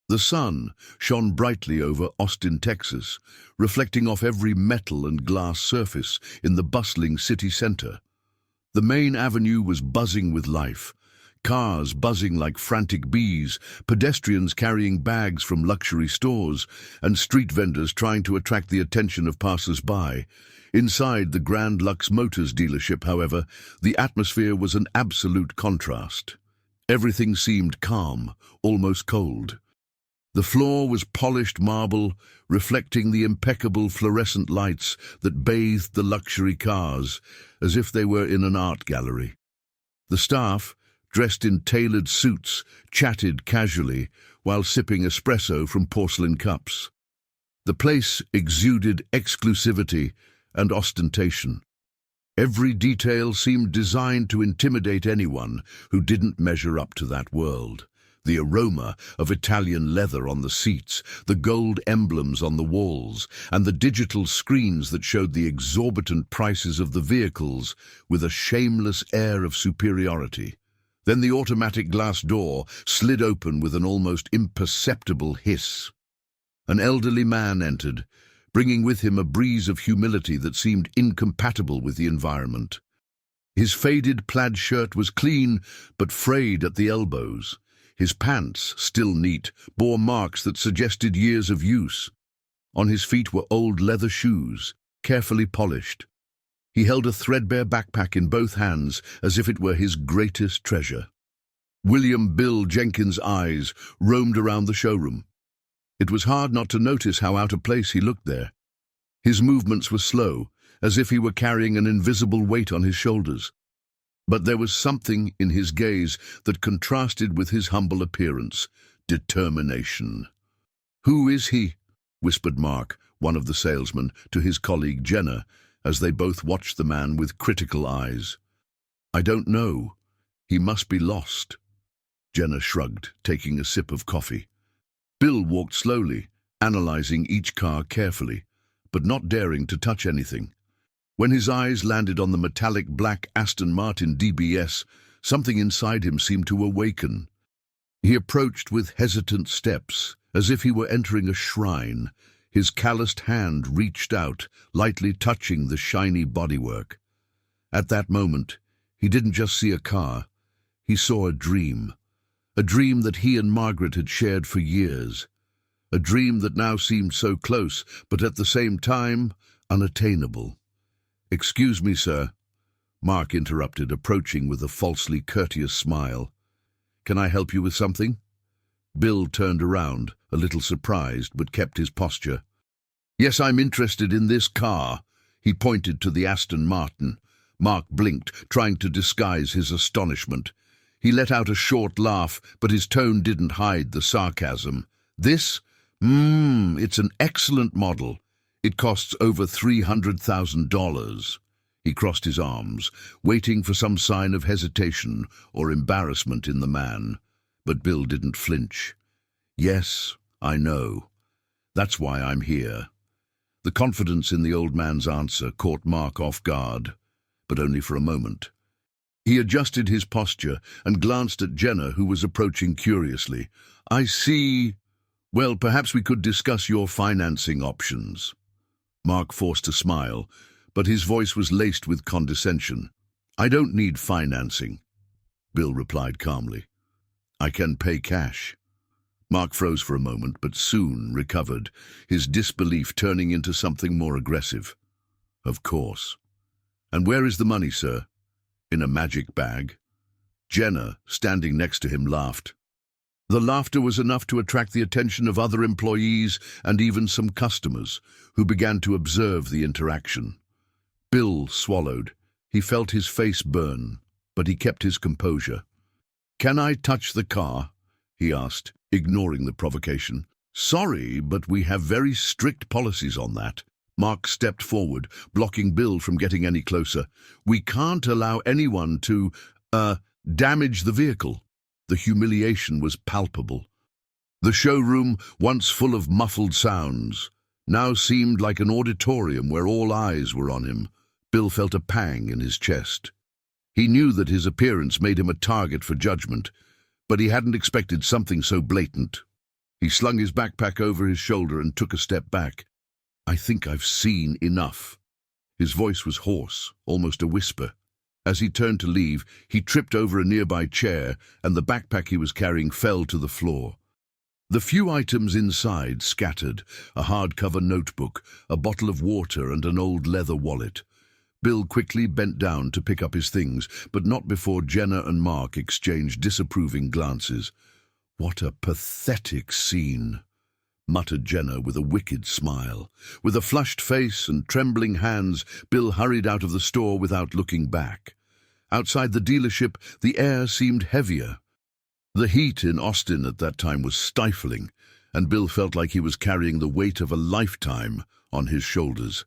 The sun shone brightly over Austin, Texas, reflecting off every metal and glass surface in the bustling city center. The main avenue was buzzing with life, cars buzzing like frantic bees, pedestrians carrying bags from luxury stores, and street vendors trying to attract the attention of passers-by. Inside the Grand Lux Motors dealership, however, the atmosphere was an absolute contrast. Everything seemed calm, almost cold. The floor was polished marble, reflecting the impeccable fluorescent lights that bathed the luxury cars, as if they were in an art gallery. The staff, dressed in tailored suits, chatted casually while sipping espresso from porcelain cups. The place exuded exclusivity and ostentation. Every detail seemed designed to intimidate anyone who didn't measure up to that world. The aroma of Italian leather on the seats, the gold emblems on the walls, and the digital screens that showed the exorbitant prices of the vehicles with a shameless air of superiority. Then the automatic glass door slid open with an almost imperceptible hiss. An elderly man entered, bringing with him a breeze of humility that seemed incompatible with the environment. His faded plaid shirt was clean but frayed at the elbows. His pants, still neat, bore marks that suggested years of use. On his feet were old leather shoes, carefully polished. He held a threadbare backpack in both hands as if it were his greatest treasure. William Bill Jenkins' eyes roamed around the showroom. It was hard not to notice how out of place he looked there. His movements were slow, as if he were carrying an invisible weight on his shoulders. But there was something in his gaze that contrasted with his humble appearance: determination. "Who is he?" whispered Mark, one of the salesmen, to his colleague Jenna, as they both watched the man with critical eyes. "I don't know. He must be lost." Jenna shrugged, taking a sip of coffee. Bill walked slowly, analyzing each car carefully, but not daring to touch anything. When his eyes landed on the metallic black Aston Martin DBS, something inside him seemed to awaken. He approached with hesitant steps, as if he were entering a shrine. His calloused hand reached out, lightly touching the shiny bodywork. At that moment, he didn't just see a car. He saw a dream that he and Margaret had shared for years. A dream that now seemed so close, but at the same time, unattainable. "Excuse me, sir," Mark interrupted, approaching with a falsely courteous smile. "Can I help you with something?" Bill turned around, a little surprised, but kept his posture. "Yes, I'm interested in this car." He pointed to the Aston Martin. Mark blinked, trying to disguise his astonishment. He let out a short laugh, but his tone didn't hide the sarcasm. "This? It's an excellent model. It costs over $300,000. He crossed his arms, waiting for some sign of hesitation or embarrassment in the man. But Bill didn't flinch. "Yes, I know. That's why I'm here." The confidence in the old man's answer caught Mark off guard, but only for a moment. He adjusted his posture and glanced at Jenna, who was approaching curiously. "I see. Well, perhaps we could discuss your financing options." Mark forced a smile, but his voice was laced with condescension. "I don't need financing," Bill replied calmly. "I can pay cash." Mark froze for a moment, but soon recovered, his disbelief turning into something more aggressive. "Of course. And where is the money, sir?" "In a magic bag." Jenna, standing next to him, laughed. The laughter was enough to attract the attention of other employees and even some customers, who began to observe the interaction. Bill swallowed. He felt his face burn, but he kept his composure. "Can I touch the car?" he asked, ignoring the provocation. "Sorry, but we have very strict policies on that." Mark stepped forward, blocking Bill from getting any closer. "We can't allow anyone to, damage the vehicle." The humiliation was palpable. The showroom, once full of muffled sounds, now seemed like an auditorium where all eyes were on him. Bill felt a pang in his chest. He knew that his appearance made him a target for judgment, but he hadn't expected something so blatant. He slung his backpack over his shoulder and took a step back. "I think I've seen enough." His voice was hoarse, almost a whisper. As he turned to leave, he tripped over a nearby chair, and the backpack he was carrying fell to the floor. The few items inside scattered: a hardcover notebook, a bottle of water, and an old leather wallet. Bill quickly bent down to pick up his things, but not before Jenna and Mark exchanged disapproving glances. "What a pathetic scene," muttered Jenna with a wicked smile. With a flushed face and trembling hands, Bill hurried out of the store without looking back. Outside the dealership, the air seemed heavier. The heat in Austin at that time was stifling, and Bill felt like he was carrying the weight of a lifetime on his shoulders.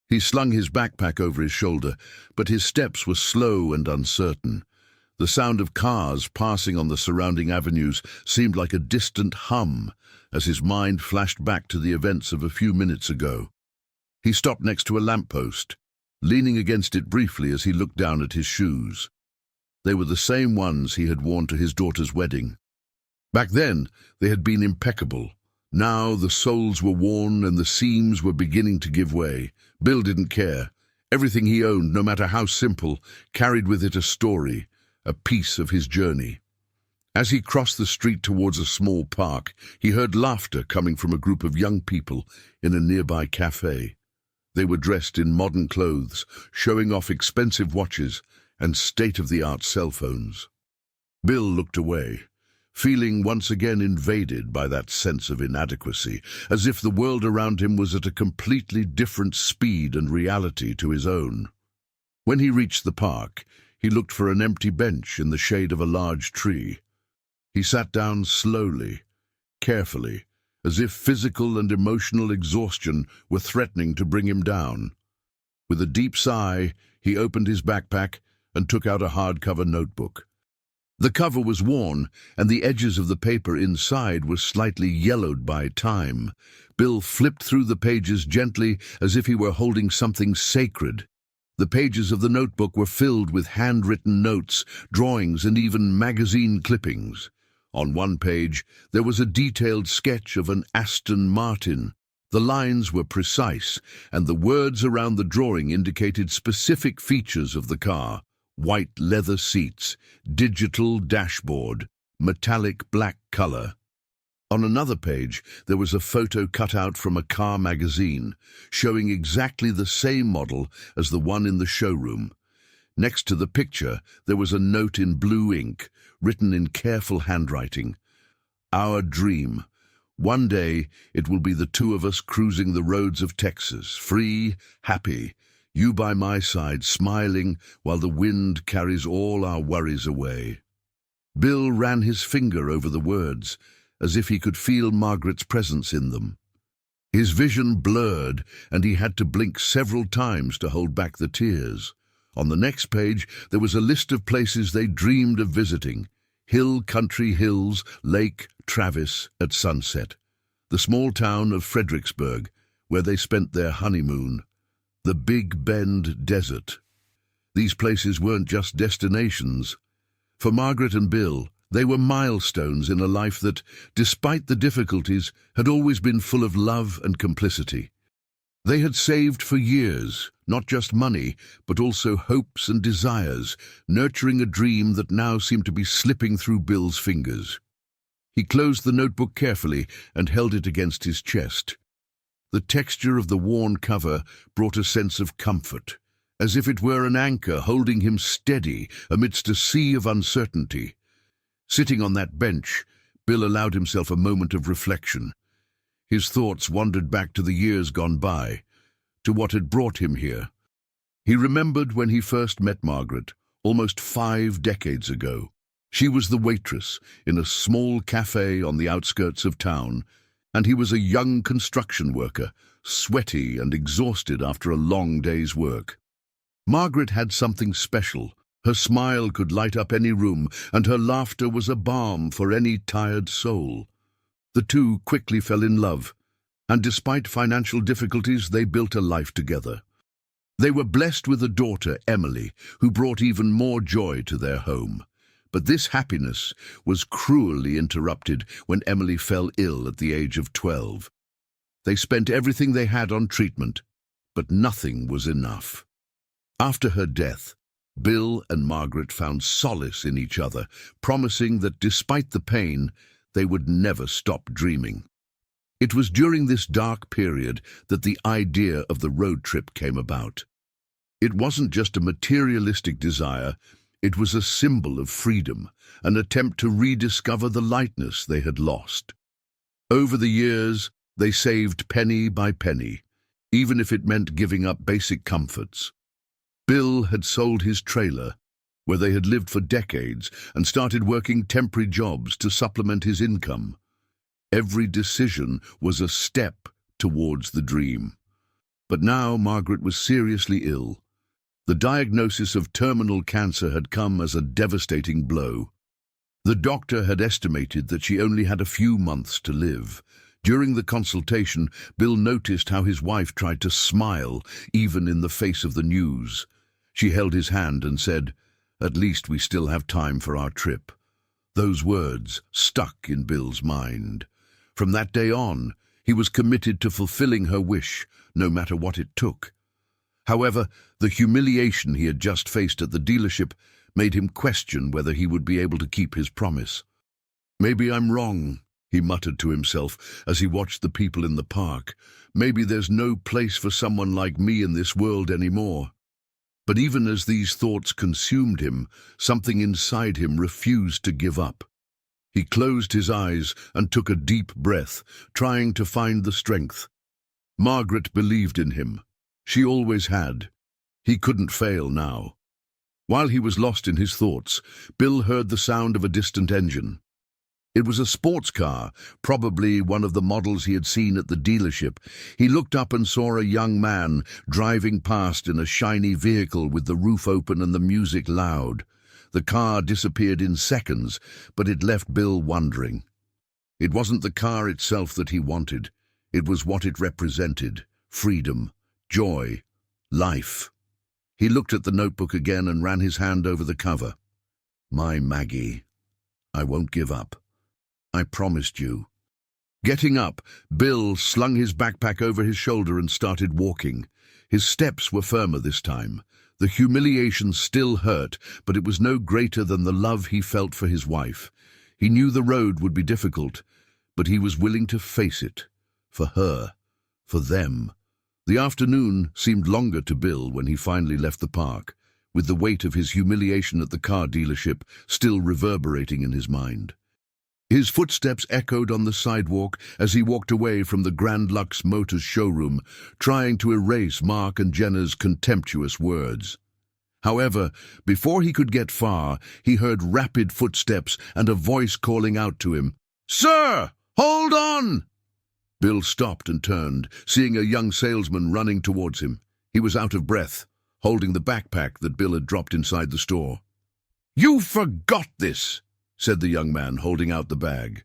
He slung his backpack over his shoulder, but his steps were slow and uncertain. The sound of cars passing on the surrounding avenues seemed like a distant hum as his mind flashed back to the events of a few minutes ago. He stopped next to a lamppost, leaning against it briefly as he looked down at his shoes. They were the same ones he had worn to his daughter's wedding. Back then, they had been impeccable. Now the soles were worn and the seams were beginning to give way. Bill didn't care. Everything he owned, no matter how simple, carried with it a story, a piece of his journey. As he crossed the street towards a small park, he heard laughter coming from a group of young people in a nearby cafe. They were dressed in modern clothes, showing off expensive watches and state-of-the-art cell phones. Bill looked away, feeling once again invaded by that sense of inadequacy, as if the world around him was at a completely different speed and reality to his own. When he reached the park, he looked for an empty bench in the shade of a large tree. He sat down slowly, carefully, as if physical and emotional exhaustion were threatening to bring him down. With a deep sigh, he opened his backpack and took out a hardcover notebook. The cover was worn, and the edges of the paper inside were slightly yellowed by time. Bill flipped through the pages gently, as if he were holding something sacred. The pages of the notebook were filled with handwritten notes, drawings, and even magazine clippings. On one page, there was a detailed sketch of an Aston Martin. The lines were precise, and the words around the drawing indicated specific features of the car: white leather seats, digital dashboard, metallic black color. On another page, there was a photo cut out from a car magazine, showing exactly the same model as the one in the showroom. Next to the picture, there was a note in blue ink, written in careful handwriting: "Our dream. One day, it will be the two of us cruising the roads of Texas, free, happy, you by my side, smiling, while the wind carries all our worries away." Bill ran his finger over the words, as if he could feel Margaret's presence in them. His vision blurred, and he had to blink several times to hold back the tears. On the next page, there was a list of places they dreamed of visiting: Hill Country Hills, Lake Travis at sunset, the small town of Fredericksburg, where they spent their honeymoon, the Big Bend Desert. These places weren't just destinations. For Margaret and Bill, they were milestones in a life that, despite the difficulties, had always been full of love and complicity. They had saved for years, not just money, but also hopes and desires, nurturing a dream that now seemed to be slipping through Bill's fingers. He closed the notebook carefully and held it against his chest. The texture of the worn cover brought a sense of comfort, as if it were an anchor holding him steady amidst a sea of uncertainty. Sitting on that bench, Bill allowed himself a moment of reflection. His thoughts wandered back to the years gone by, to what had brought him here. He remembered when he first met Margaret, almost 5 decades ago. She was the waitress in a small cafe on the outskirts of town, and he was a young construction worker, sweaty and exhausted after a long day's work. Margaret had something special. Her smile could light up any room, and her laughter was a balm for any tired soul. The two quickly fell in love, and despite financial difficulties, they built a life together. They were blessed with a daughter, Emily, who brought even more joy to their home. But this happiness was cruelly interrupted when Emily fell ill at the age of 12. They spent everything they had on treatment, but nothing was enough. After her death, Bill and Margaret found solace in each other, promising that despite the pain, they would never stop dreaming. It was during this dark period that the idea of the road trip came about. It wasn't just a materialistic desire, it was a symbol of freedom, an attempt to rediscover the lightness they had lost. Over the years, they saved penny by penny, even if it meant giving up basic comforts. Bill had sold his trailer, where they had lived for decades, and started working temporary jobs to supplement his income. Every decision was a step towards the dream. But now Margaret was seriously ill. The diagnosis of terminal cancer had come as a devastating blow. The doctor had estimated that she only had a few months to live. During the consultation, Bill noticed how his wife tried to smile, even in the face of the news. She held his hand and said, "At least we still have time for our trip." Those words stuck in Bill's mind. From that day on, he was committed to fulfilling her wish, no matter what it took. However, the humiliation he had just faced at the dealership made him question whether he would be able to keep his promise. "Maybe I'm wrong," he muttered to himself as he watched the people in the park. "Maybe there's no place for someone like me in this world anymore." But even as these thoughts consumed him, something inside him refused to give up. He closed his eyes and took a deep breath, trying to find the strength. Margaret believed in him. She always had. He couldn't fail now. While he was lost in his thoughts, Bill heard the sound of a distant engine. It was a sports car, probably one of the models he had seen at the dealership. He looked up and saw a young man driving past in a shiny vehicle with the roof open and the music loud. The car disappeared in seconds, but it left Bill wondering. It wasn't the car itself that he wanted. It was what it represented: freedom, joy, life. He looked at the notebook again and ran his hand over the cover. "My Maggie, I won't give up. I promised you." Getting up, Bill slung his backpack over his shoulder and started walking. His steps were firmer this time. The humiliation still hurt, but it was no greater than the love he felt for his wife. He knew the road would be difficult, but he was willing to face it. For her, for them. The afternoon seemed longer to Bill when he finally left the park, with the weight of his humiliation at the car dealership still reverberating in his mind. His footsteps echoed on the sidewalk as he walked away from the Grand Lux Motors showroom, trying to erase Mark and Jenna's contemptuous words. However, before he could get far, he heard rapid footsteps and a voice calling out to him, "Sir, hold on!" Bill stopped and turned, seeing a young salesman running towards him. He was out of breath, holding the backpack that Bill had dropped inside the store. "You forgot this," said the young man, holding out the bag.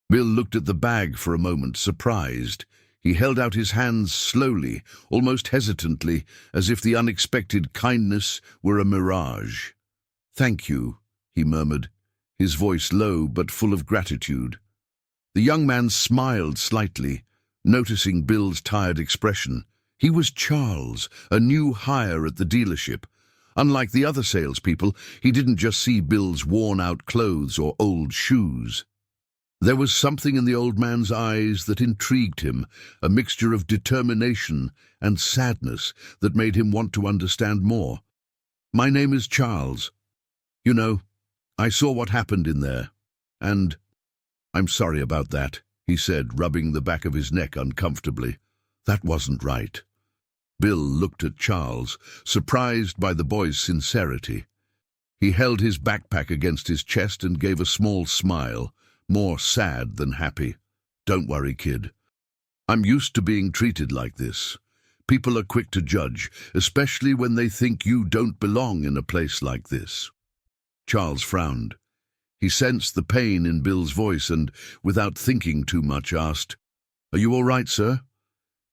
Bill looked at the bag for a moment, surprised. He held out his hands slowly, almost hesitantly, as if the unexpected kindness were a mirage. "Thank you," he murmured, his voice low but full of gratitude. The young man smiled slightly, noticing Bill's tired expression. He was Charles, a new hire at the dealership. Unlike the other salespeople, he didn't just see Bill's worn-out clothes or old shoes. There was something in the old man's eyes that intrigued him, a mixture of determination and sadness that made him want to understand more. "My name is Charles. You know, I saw what happened in there, and I'm sorry about that," he said, rubbing the back of his neck uncomfortably. "That wasn't right." Bill looked at Charles, surprised by the boy's sincerity. He held his backpack against his chest and gave a small smile, more sad than happy. "Don't worry, kid. I'm used to being treated like this. People are quick to judge, especially when they think you don't belong in a place like this." Charles frowned. He sensed the pain in Bill's voice and, without thinking too much, asked, "Are you all right, sir?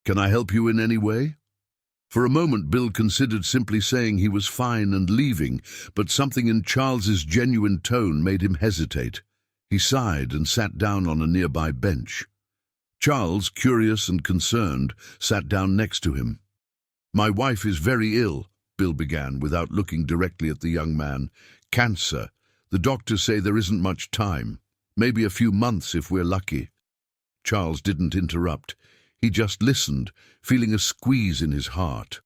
Can I help you in any way?" For a moment, Bill considered simply saying he was fine and leaving, but something in Charles's genuine tone made him hesitate. He sighed and sat down on a nearby bench. Charles, curious and concerned, sat down next to him. "My wife is very ill," Bill began, without looking directly at the young man. "Cancer. The doctors say there isn't much time. Maybe a few months if we're lucky." Charles didn't interrupt. He just listened, feeling a squeeze in his heart.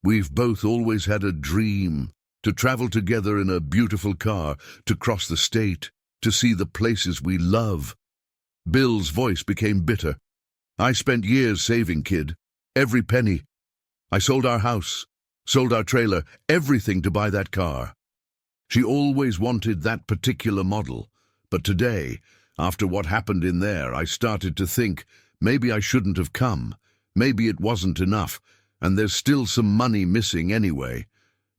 "We've both always had a dream, to travel together in a beautiful car, to cross the state, to see the places we love." Bill's voice became bitter. "I spent years saving, kid. Every penny. I sold our house, sold our trailer, everything to buy that car. She always wanted that particular model. But today, after what happened in there, I started to think, maybe I shouldn't have come. Maybe it wasn't enough, and there's still some money missing anyway."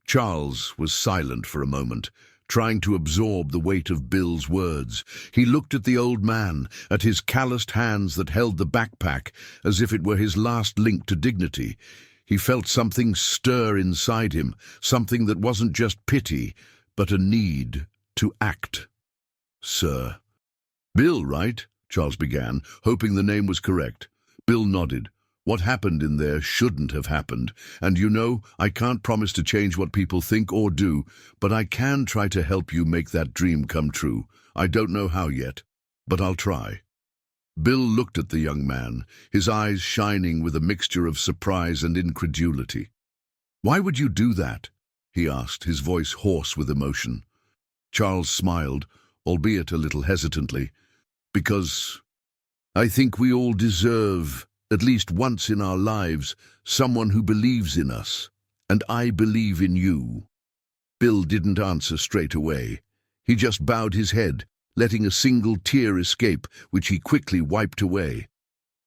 Charles was silent for a moment, trying to absorb the weight of Bill's words. He looked at the old man, at his calloused hands that held the backpack, as if it were his last link to dignity. He felt something stir inside him, something that wasn't just pity, but a need to act. "Sir." "Bill, right?" Charles began, hoping the name was correct. Bill nodded. "What happened in there shouldn't have happened, and you know, I can't promise to change what people think or do, but I can try to help you make that dream come true. I don't know how yet, but I'll try." Bill looked at the young man, his eyes shining with a mixture of surprise and incredulity. "Why would you do that?" he asked, his voice hoarse with emotion. Charles smiled, albeit a little hesitantly. "Because I think we all deserve, at least once in our lives, someone who believes in us, and I believe in you." Bill didn't answer straight away. He just bowed his head, letting a single tear escape, which he quickly wiped away.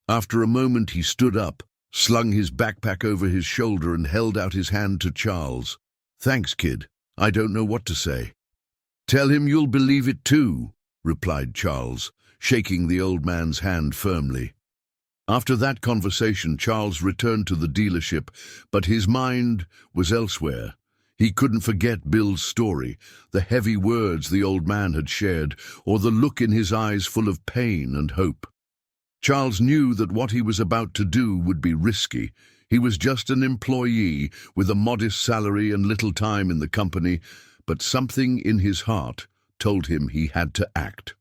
After a moment he stood up, slung his backpack over his shoulder and held out his hand to Charles. "Thanks, kid. I don't know what to say." "Tell him you'll believe it too," replied Charles, shaking the old man's hand firmly. After that conversation, Charles returned to the dealership, but his mind was elsewhere. He couldn't forget Bill's story, the heavy words the old man had shared, or the look in his eyes full of pain and hope. Charles knew that what he was about to do would be risky. He was just an employee with a modest salary and little time in the company, but something in his heart told him he had to act.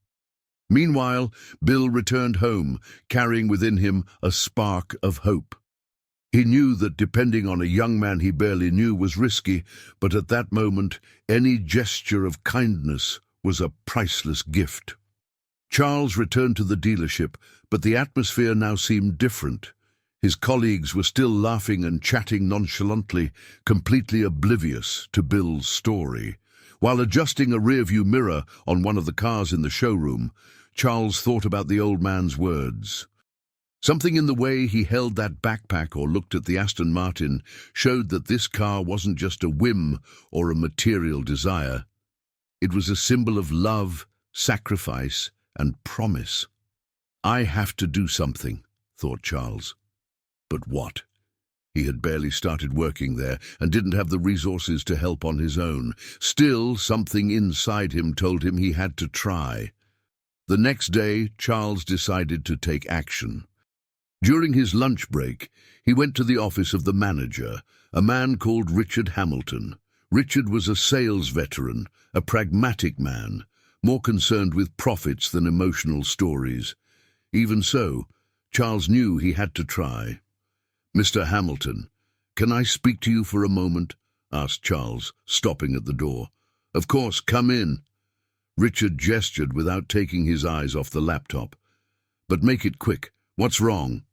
Meanwhile, Bill returned home, carrying within him a spark of hope. He knew that depending on a young man he barely knew was risky, but at that moment, any gesture of kindness was a priceless gift. Charles returned to the dealership, but the atmosphere now seemed different. His colleagues were still laughing and chatting nonchalantly, completely oblivious to Bill's story. While adjusting a rearview mirror on one of the cars in the showroom, Charles thought about the old man's words. Something in the way he held that backpack or looked at the Aston Martin showed that this car wasn't just a whim or a material desire. It was a symbol of love, sacrifice, and promise. "I have to do something," thought Charles. But what? He had barely started working there and didn't have the resources to help on his own. Still, something inside him told him he had to try. The next day, Charles decided to take action. During his lunch break, he went to the office of the manager, a man called Richard Hamilton. Richard was a sales veteran, a pragmatic man, more concerned with profits than emotional stories. Even so, Charles knew he had to try. "Mr. Hamilton, can I speak to you for a moment?" asked Charles, stopping at the door. "Of course, come in." Richard gestured without taking his eyes off the laptop. "But make it quick. What's wrong?"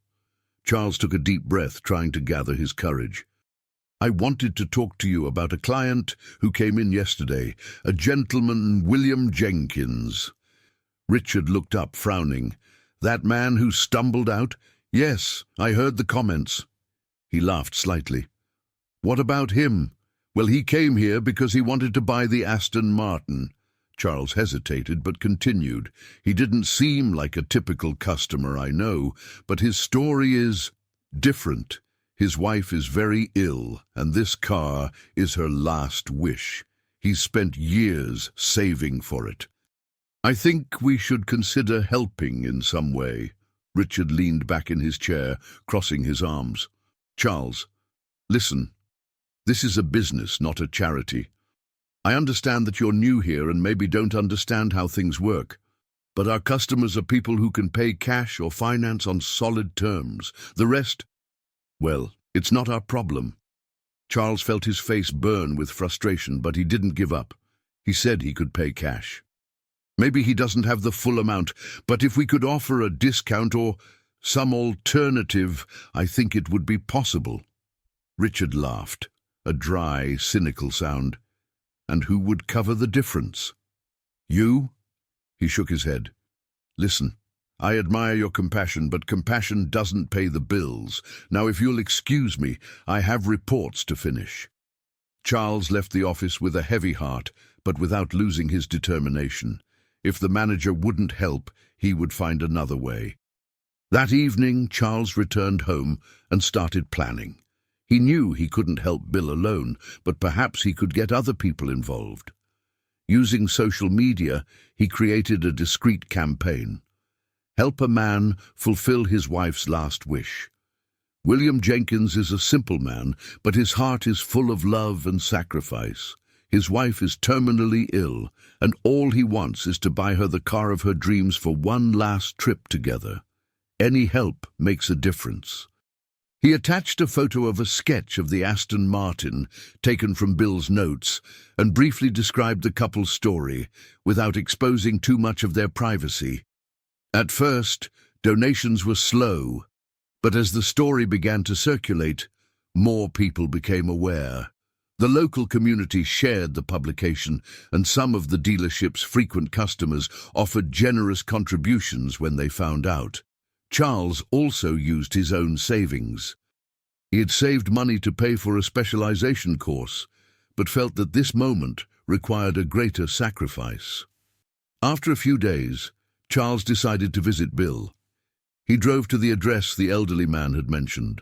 Charles took a deep breath, trying to gather his courage. "I wanted to talk to you about a client who came in yesterday, a gentleman, William Jenkins." Richard looked up, frowning. "That man who stumbled out? Yes, I heard the comments." He laughed slightly. "What about him?" "Well, he came here because he wanted to buy the Aston Martin." Charles hesitated, but continued. "He didn't seem like a typical customer, I know, but his story is different. His wife is very ill, and this car is her last wish. He's spent years saving for it. I think we should consider helping in some way. Richard leaned back in his chair, crossing his arms. Charles, listen. This is a business, not a charity. I understand that you're new here and maybe don't understand how things work. But our customers are people who can pay cash or finance on solid terms. The rest, well, it's not our problem. Charles felt his face burn with frustration, but he didn't give up. He said he could pay cash. Maybe he doesn't have the full amount, but if we could offer a discount or some alternative, I think it would be possible. Richard laughed, a dry, cynical sound. And who would cover the difference? You? He shook his head. Listen, I admire your compassion, but compassion doesn't pay the bills. Now, if you'll excuse me, I have reports to finish. Charles left the office with a heavy heart, but without losing his determination. If the manager wouldn't help, he would find another way. That evening, Charles returned home and started planning. He knew he couldn't help Bill alone, but perhaps he could get other people involved. Using social media, he created a discreet campaign. Help a man fulfill his wife's last wish. William Jenkins is a simple man, but his heart is full of love and sacrifice. His wife is terminally ill, and all he wants is to buy her the car of her dreams for one last trip together. Any help makes a difference. He attached a photo of a sketch of the Aston Martin, taken from Bill's notes, and briefly described the couple's story, without exposing too much of their privacy. At first, donations were slow, but as the story began to circulate, more people became aware. The local community shared the publication, and some of the dealership's frequent customers offered generous contributions when they found out. Charles also used his own savings. He had saved money to pay for a specialization course, but felt that this moment required a greater sacrifice. After a few days, Charles decided to visit Bill. He drove to the address the elderly man had mentioned.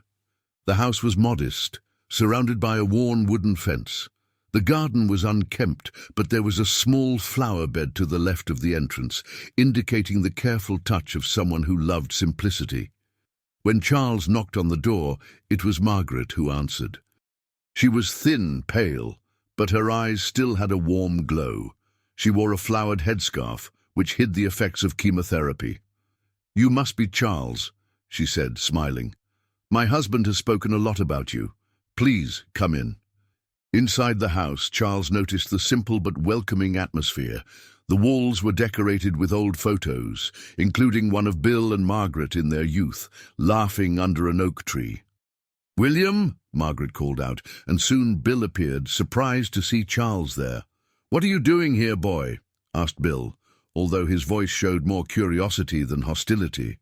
The house was modest, surrounded by a worn wooden fence. The garden was unkempt, but there was a small flower bed to the left of the entrance, indicating the careful touch of someone who loved simplicity. When Charles knocked on the door, it was Margaret who answered. She was thin, pale, but her eyes still had a warm glow. She wore a flowered headscarf, which hid the effects of chemotherapy. "You must be Charles," she said, smiling. "My husband has spoken a lot about you. Please, come in." Inside the house, Charles noticed the simple but welcoming atmosphere. The walls were decorated with old photos, including one of Bill and Margaret in their youth, laughing under an oak tree. "William?" Margaret called out, and soon Bill appeared, surprised to see Charles there. "What are you doing here, boy?" asked Bill, although his voice showed more curiosity than hostility.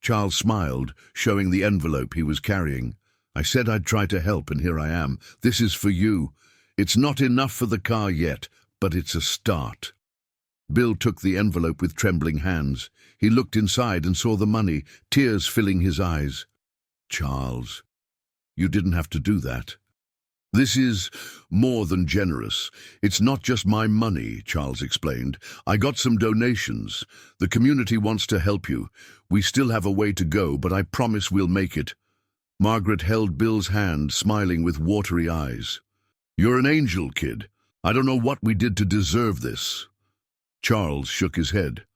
Charles smiled, showing the envelope he was carrying. "I said I'd try to help, and here I am. This is for you. It's not enough for the car yet, but it's a start." Bill took the envelope with trembling hands. He looked inside and saw the money, tears filling his eyes. "Charles, you didn't have to do that." "This is more than generous. It's not just my money," Charles explained. "I got some donations. The community wants to help you. We still have a way to go, but I promise we'll make it." Margaret held Bill's hand, smiling with watery eyes. "You're an angel, kid. I don't know what we did to deserve this." Charles shook his head.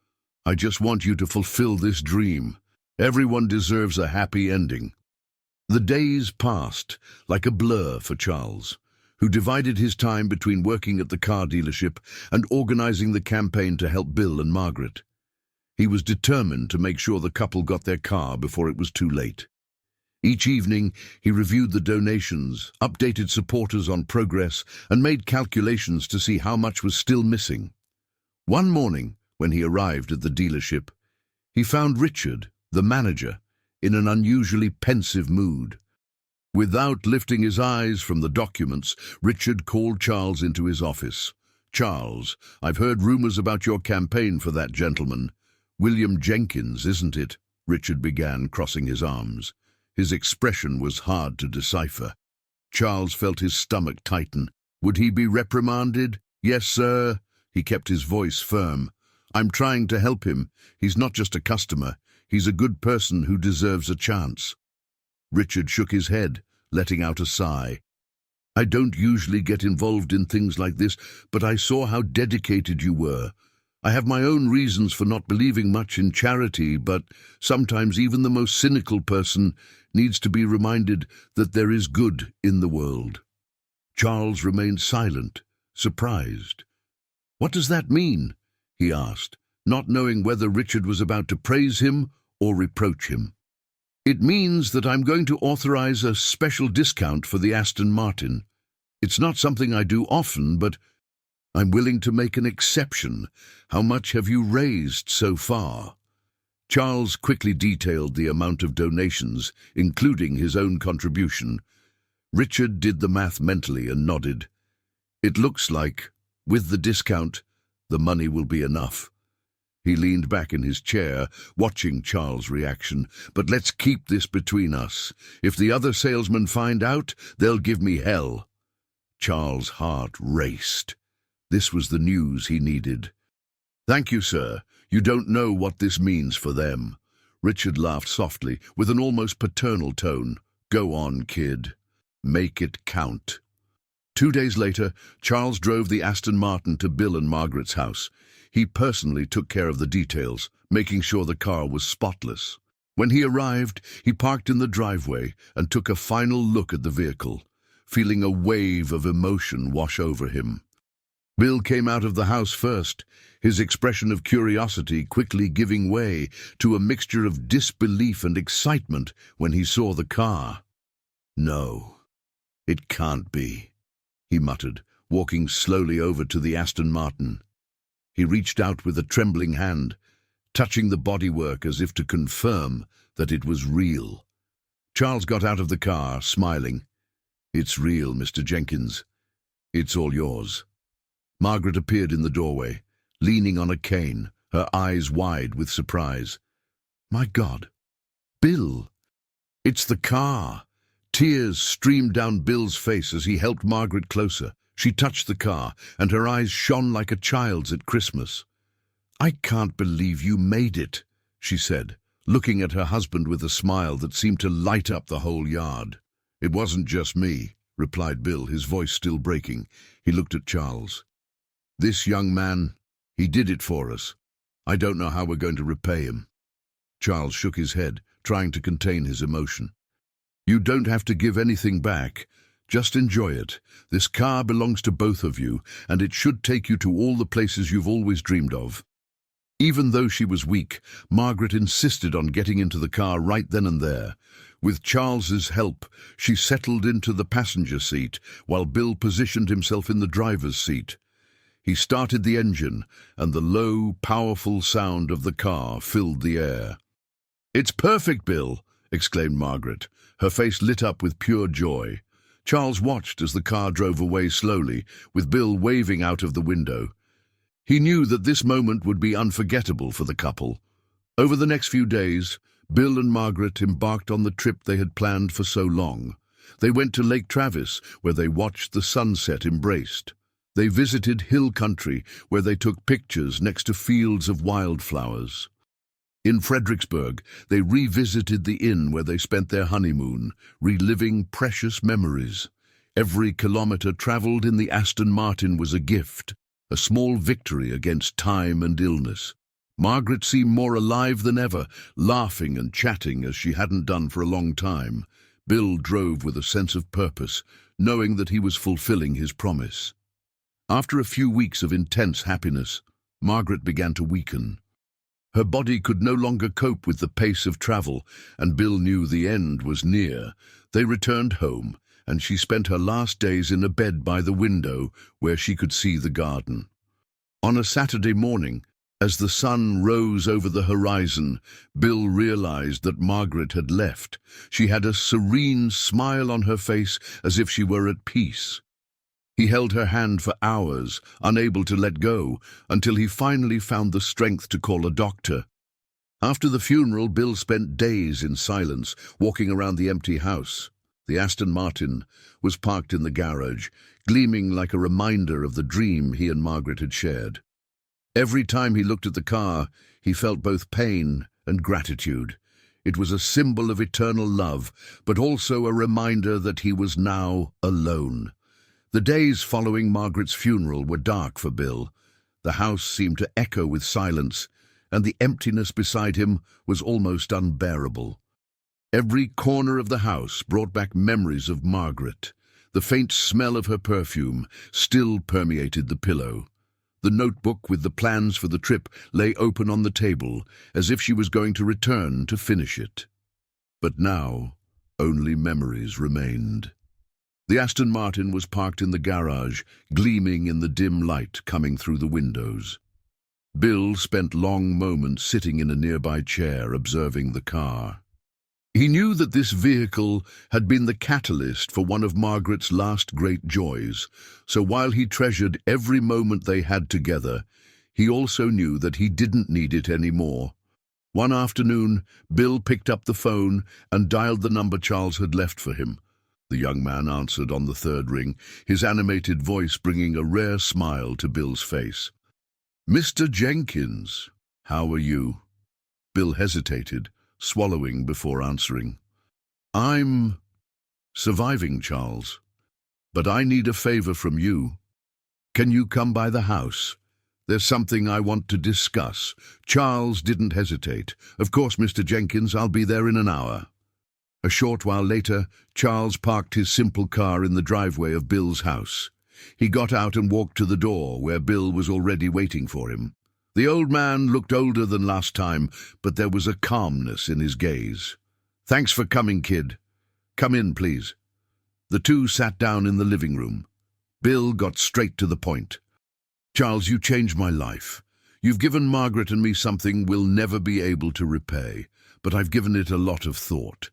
"I just want you to fulfill this dream. Everyone deserves a happy ending." The days passed like a blur for Charles, who divided his time between working at the car dealership and organizing the campaign to help Bill and Margaret. He was determined to make sure the couple got their car before it was too late. Each evening, he reviewed the donations, updated supporters on progress, and made calculations to see how much was still missing. One morning, when he arrived at the dealership, he found Richard, the manager, in an unusually pensive mood. Without lifting his eyes from the documents, Richard called Charles into his office. "Charles, I've heard rumors about your campaign for that gentleman. William Jenkins, isn't it?" Richard began, crossing his arms. His expression was hard to decipher. Charles felt his stomach tighten. Would he be reprimanded? "Yes, sir." He kept his voice firm. "I'm trying to help him. He's not just a customer. He's a good person who deserves a chance." Richard shook his head, letting out a sigh. "I don't usually get involved in things like this, but I saw how dedicated you were. I have my own reasons for not believing much in charity, but sometimes even the most cynical person needs to be reminded that there is good in the world." Charles remained silent, surprised. "What does that mean?" he asked, not knowing whether Richard was about to praise him or reproach him. "It means that I'm going to authorize a special discount for the Aston Martin. It's not something I do often, but I'm willing to make an exception. How much have you raised so far?" Charles quickly detailed the amount of donations, including his own contribution. Richard did the math mentally and nodded. "It looks like, with the discount, the money will be enough." He leaned back in his chair, watching Charles' reaction. "But let's keep this between us. If the other salesmen find out, they'll give me hell." Charles' heart raced. This was the news he needed. "Thank you, sir. You don't know what this means for them." Richard laughed softly, with an almost paternal tone. "Go on, kid. Make it count." 2 days later, Charles drove the Aston Martin to Bill and Margaret's house. He personally took care of the details, making sure the car was spotless. When he arrived, he parked in the driveway and took a final look at the vehicle, feeling a wave of emotion wash over him. Bill came out of the house first, his expression of curiosity quickly giving way to a mixture of disbelief and excitement when he saw the car. "No, it can't be," he muttered, walking slowly over to the Aston Martin. He reached out with a trembling hand, touching the bodywork as if to confirm that it was real. Charles got out of the car, smiling. "It's real, Mr. Jenkins. It's all yours." Margaret appeared in the doorway, leaning on a cane, her eyes wide with surprise. "My God, Bill! It's the car!" Tears streamed down Bill's face as he helped Margaret closer. She touched the car, and her eyes shone like a child's at Christmas. "I can't believe you made it," she said, looking at her husband with a smile that seemed to light up the whole yard. "It wasn't just me," replied Bill, his voice still breaking. He looked at Charles. "This young man, he did it for us. I don't know how we're going to repay him." Charles shook his head, trying to contain his emotion. "You don't have to give anything back. Just enjoy it. This car belongs to both of you, and it should take you to all the places you've always dreamed of." Even though she was weak, Margaret insisted on getting into the car right then and there. With Charles's help, she settled into the passenger seat, while Bill positioned himself in the driver's seat. He started the engine, and the low, powerful sound of the car filled the air. "It's perfect, Bill!" exclaimed Margaret, her face lit up with pure joy. Charles watched as the car drove away slowly, with Bill waving out of the window. He knew that this moment would be unforgettable for the couple. Over the next few days, Bill and Margaret embarked on the trip they had planned for so long. They went to Lake Travis, where they watched the sunset embraced. They visited hill country, where they took pictures next to fields of wildflowers. In Fredericksburg, they revisited the inn where they spent their honeymoon, reliving precious memories. Every kilometer traveled in the Aston Martin was a gift, a small victory against time and illness. Margaret seemed more alive than ever, laughing and chatting as she hadn't done for a long time. Bill drove with a sense of purpose, knowing that he was fulfilling his promise. After a few weeks of intense happiness, Margaret began to weaken. Her body could no longer cope with the pace of travel, and Bill knew the end was near. They returned home, and she spent her last days in a bed by the window where she could see the garden. On a Saturday morning, as the sun rose over the horizon, Bill realized that Margaret had left. She had a serene smile on her face, as if she were at peace. He held her hand for hours, unable to let go, until he finally found the strength to call a doctor. After the funeral, Bill spent days in silence, walking around the empty house. The Aston Martin was parked in the garage, gleaming like a reminder of the dream he and Margaret had shared. Every time he looked at the car, he felt both pain and gratitude. It was a symbol of eternal love, but also a reminder that he was now alone. The days following Margaret's funeral were dark for Bill. The house seemed to echo with silence, and the emptiness beside him was almost unbearable. Every corner of the house brought back memories of Margaret. The faint smell of her perfume still permeated the pillow. The notebook with the plans for the trip lay open on the table, as if she was going to return to finish it. But now, only memories remained. The Aston Martin was parked in the garage, gleaming in the dim light coming through the windows. Bill spent long moments sitting in a nearby chair, observing the car. He knew that this vehicle had been the catalyst for one of Margaret's last great joys, so while he treasured every moment they had together, he also knew that he didn't need it anymore. One afternoon, Bill picked up the phone and dialed the number Charles had left for him. The young man answered on the third ring, his animated voice bringing a rare smile to Bill's face. "Mr. Jenkins, how are you?" Bill hesitated, swallowing before answering. "I'm surviving, Charles, but I need a favor from you. Can you come by the house? There's something I want to discuss." Charles didn't hesitate. "Of course, Mr. Jenkins, I'll be there in an hour." A short while later, Charles parked his simple car in the driveway of Bill's house. He got out and walked to the door, where Bill was already waiting for him. The old man looked older than last time, but there was a calmness in his gaze. "Thanks for coming, kid. Come in, please." The two sat down in the living room. Bill got straight to the point. "Charles, you changed my life. You've given Margaret and me something we'll never be able to repay, but I've given it a lot of thought.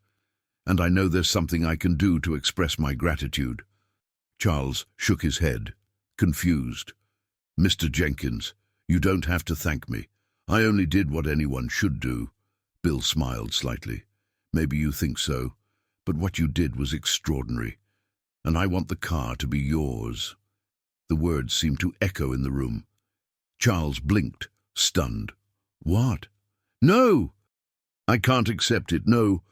And I know there's something I can do to express my gratitude." Charles shook his head, confused. "Mr. Jenkins, you don't have to thank me. I only did what anyone should do." Bill smiled slightly. "Maybe you think so, but what you did was extraordinary. And I want the car to be yours." The words seemed to echo in the room. Charles blinked, stunned. "What?" "No! I can't accept it. No,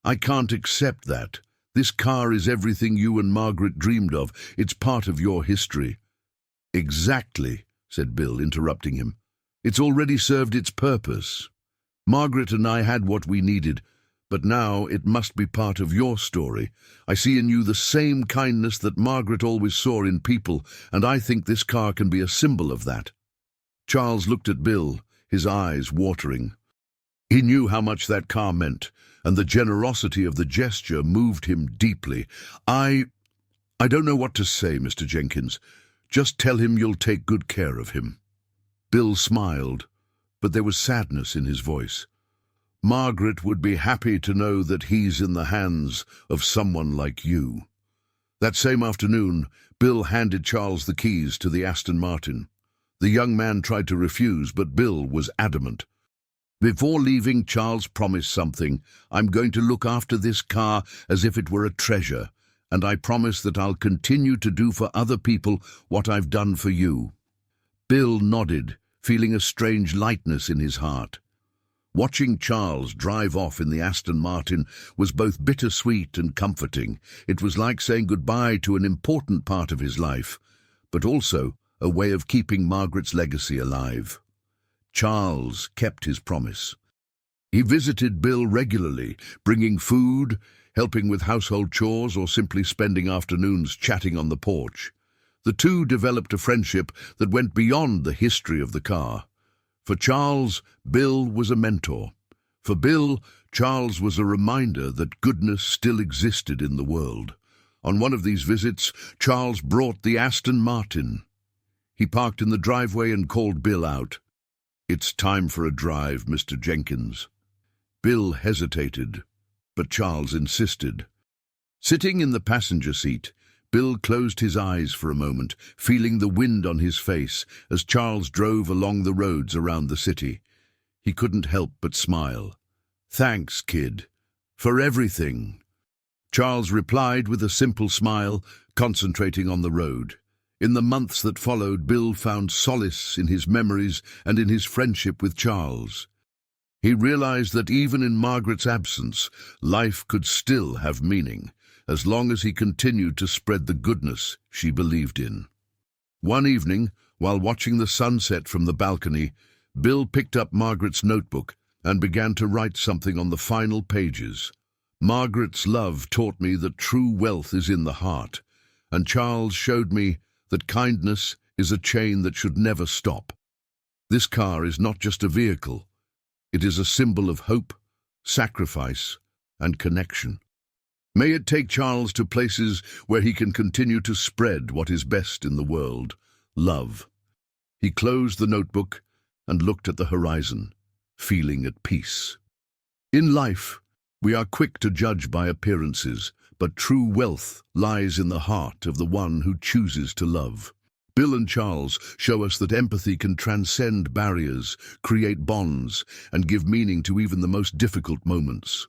I can't accept that. This car is everything you and Margaret dreamed of. It's part of your history." "Exactly," said Bill, interrupting him. "It's already served its purpose. Margaret and I had what we needed, but now it must be part of your story. I see in you the same kindness that Margaret always saw in people, and I think this car can be a symbol of that." Charles looked at Bill, his eyes watering. He knew how much that car meant, and the generosity of the gesture moved him deeply. I don't know what to say, Mr. Jenkins. Just tell him you'll take good care of him." Bill smiled, but there was sadness in his voice. "Margaret would be happy to know that he's in the hands of someone like you." That same afternoon, Bill handed Charles the keys to the Aston Martin. The young man tried to refuse, but Bill was adamant. "Before leaving, Charles promised something. I'm going to look after this car as if it were a treasure, and I promise that I'll continue to do for other people what I've done for you." Bill nodded, feeling a strange lightness in his heart. Watching Charles drive off in the Aston Martin was both bittersweet and comforting. It was like saying goodbye to an important part of his life, but also a way of keeping Margaret's legacy alive. Charles kept his promise. He visited Bill regularly, bringing food, helping with household chores, or simply spending afternoons chatting on the porch. The two developed a friendship that went beyond the history of the car. For Charles, Bill was a mentor. For Bill, Charles was a reminder that goodness still existed in the world. On one of these visits, Charles brought the Aston Martin. He parked in the driveway and called Bill out. "It's time for a drive, Mr. Jenkins." Bill hesitated, but Charles insisted. Sitting in the passenger seat, Bill closed his eyes for a moment, feeling the wind on his face as Charles drove along the roads around the city. He couldn't help but smile. "Thanks, kid, for everything." Charles replied with a simple smile, concentrating on the road. In the months that followed, Bill found solace in his memories and in his friendship with Charles. He realized that even in Margaret's absence, life could still have meaning, as long as he continued to spread the goodness she believed in. One evening, while watching the sunset from the balcony, Bill picked up Margaret's notebook and began to write something on the final pages. "Margaret's love taught me that true wealth is in the heart, and Charles showed me that kindness is a chain that should never stop. This car is not just a vehicle. It is a symbol of hope, sacrifice, and connection. May it take Charles to places where he can continue to spread what is best in the world, love." He closed the notebook and looked at the horizon, feeling at peace. In life, we are quick to judge by appearances, but true wealth lies in the heart of the one who chooses to love. Bill and Charles show us that empathy can transcend barriers, create bonds, and give meaning to even the most difficult moments.